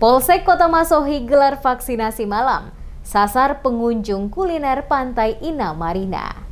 Polsek Kota Masohi gelar vaksinasi malam, sasar pengunjung kuliner Pantai Inna Marina.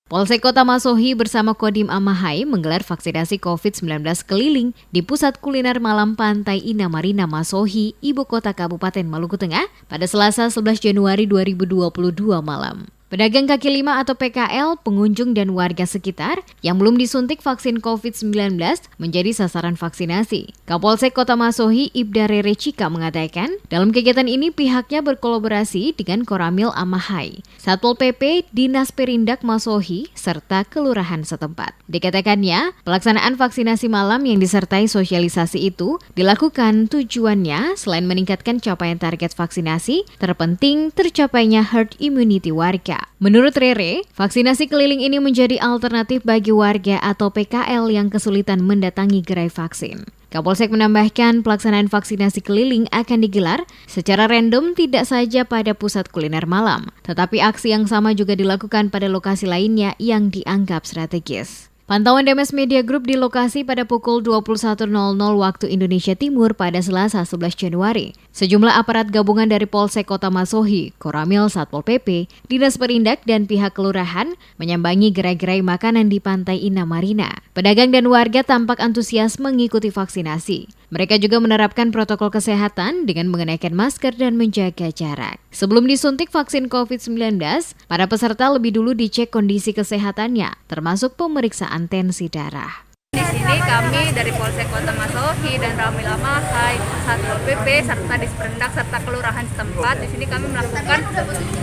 Polsek Kota Masohi bersama Kodim Amahai menggelar vaksinasi COVID-19 keliling di Pusat Kuliner Malam Pantai Inna Marina Masohi, Ibu Kota Kabupaten Maluku Tengah pada Selasa 11 Januari 2022 malam. Pedagang kaki lima atau PKL, pengunjung dan warga sekitar yang belum disuntik vaksin COVID-19 menjadi sasaran vaksinasi. Kapolsek Kota Masohi Ibda Rere Cika mengatakan, dalam kegiatan ini pihaknya berkolaborasi dengan Koramil Amahai, Satpol PP, Dinas Perindak Masohi, serta kelurahan setempat. Dikatakannya, pelaksanaan vaksinasi malam yang disertai sosialisasi itu dilakukan tujuannya selain meningkatkan capaian target vaksinasi, terpenting tercapainya herd immunity warga. Menurut Rere, vaksinasi keliling ini menjadi alternatif bagi warga atau PKL yang kesulitan mendatangi gerai vaksin. Kapolsek menambahkan pelaksanaan vaksinasi keliling akan digelar secara random tidak saja pada pusat kuliner malam, tetapi aksi yang sama juga dilakukan pada lokasi lainnya yang dianggap strategis. Pantauan DMS Media Group di lokasi pada pukul 21.00 waktu Indonesia Timur pada Selasa 11 Januari. Sejumlah aparat gabungan dari Polsek Kota Masohi, Koramil, Satpol PP, Dinas Perindak, dan pihak kelurahan menyambangi gerai-gerai makanan di Pantai Inna Marina. Pedagang dan warga tampak antusias mengikuti vaksinasi. Mereka juga menerapkan protokol kesehatan dengan mengenakan masker dan menjaga jarak. Sebelum disuntik vaksin COVID-19, para peserta lebih dulu dicek kondisi kesehatannya, termasuk pemeriksaan tensi darah. Di sini kami dari Polsek Kota Masohi dan Ramil Amahai, Satpol PP, serta Disperindak serta kelurahan setempat. Di sini kami melakukan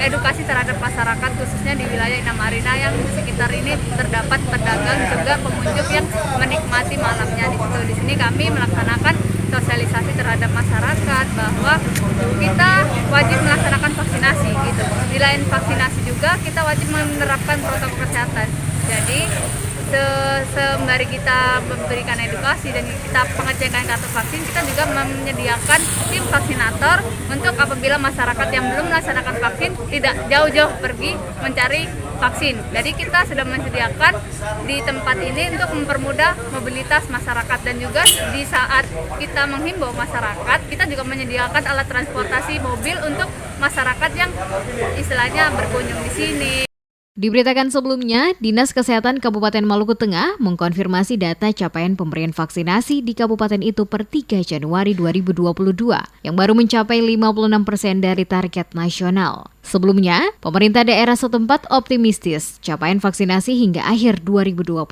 edukasi terhadap masyarakat khususnya di wilayah Inna Marina yang di sekitar ini terdapat pedagang juga pengunjung yang menikmati malamnya di situ. Di sini kami melaksanakan sosialisasi terhadap masyarakat bahwa kita wajib melaksanakan vaksinasi gitu. Di lain vaksinasi juga kita wajib menerapkan protokol kesehatan. Jadi sembari kita memberikan edukasi dan kita pengecekan kartu vaksin, kita juga menyediakan tim vaksinator untuk apabila masyarakat yang belum melaksanakan vaksin tidak jauh-jauh pergi mencari vaksin. Jadi kita sudah menyediakan di tempat ini untuk mempermudah mobilitas masyarakat, dan juga di saat kita menghimbau masyarakat, kita juga menyediakan alat transportasi mobil untuk masyarakat yang istilahnya berkunjung di sini. Diberitakan sebelumnya, Dinas Kesehatan Kabupaten Maluku Tengah mengkonfirmasi data capaian pemberian vaksinasi di kabupaten itu per 3 Januari 2022 yang baru mencapai 56% dari target nasional. Sebelumnya, pemerintah daerah setempat optimistis capaian vaksinasi hingga akhir 2021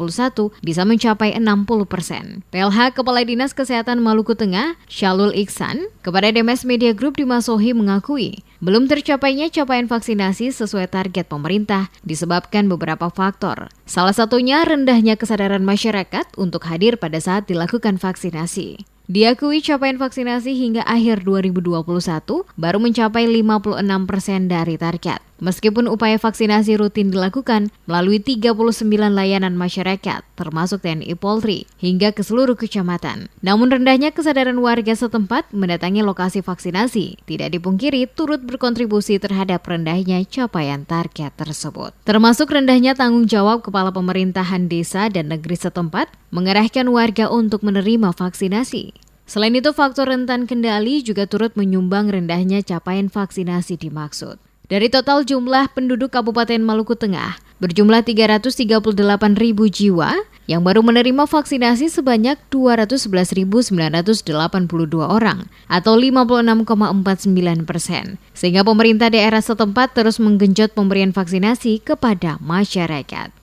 bisa mencapai 60%. PLH Kepala Dinas Kesehatan Maluku Tengah, Syalul Iksan, kepada DMS Media Group di Masohi mengakui, belum tercapainya capaian vaksinasi sesuai target pemerintah disebabkan beberapa faktor. Salah satunya rendahnya kesadaran masyarakat untuk hadir pada saat dilakukan vaksinasi. Diakui capaian vaksinasi hingga akhir 2021 baru mencapai 56% dari target. Meskipun upaya vaksinasi rutin dilakukan melalui 39 layanan masyarakat, termasuk TNI Polri, hingga ke seluruh kecamatan. Namun rendahnya kesadaran warga setempat mendatangi lokasi vaksinasi tidak dipungkiri turut berkontribusi terhadap rendahnya capaian target tersebut. Termasuk rendahnya tanggung jawab kepala pemerintahan desa dan negeri setempat mengerahkan warga untuk menerima vaksinasi. Selain itu, faktor rentan kendali juga turut menyumbang rendahnya capaian vaksinasi dimaksud. Dari total jumlah penduduk Kabupaten Maluku Tengah berjumlah 338.000 jiwa yang baru menerima vaksinasi sebanyak 211.982 orang atau 56,49%. Sehingga pemerintah daerah setempat terus menggenjot pemberian vaksinasi kepada masyarakat.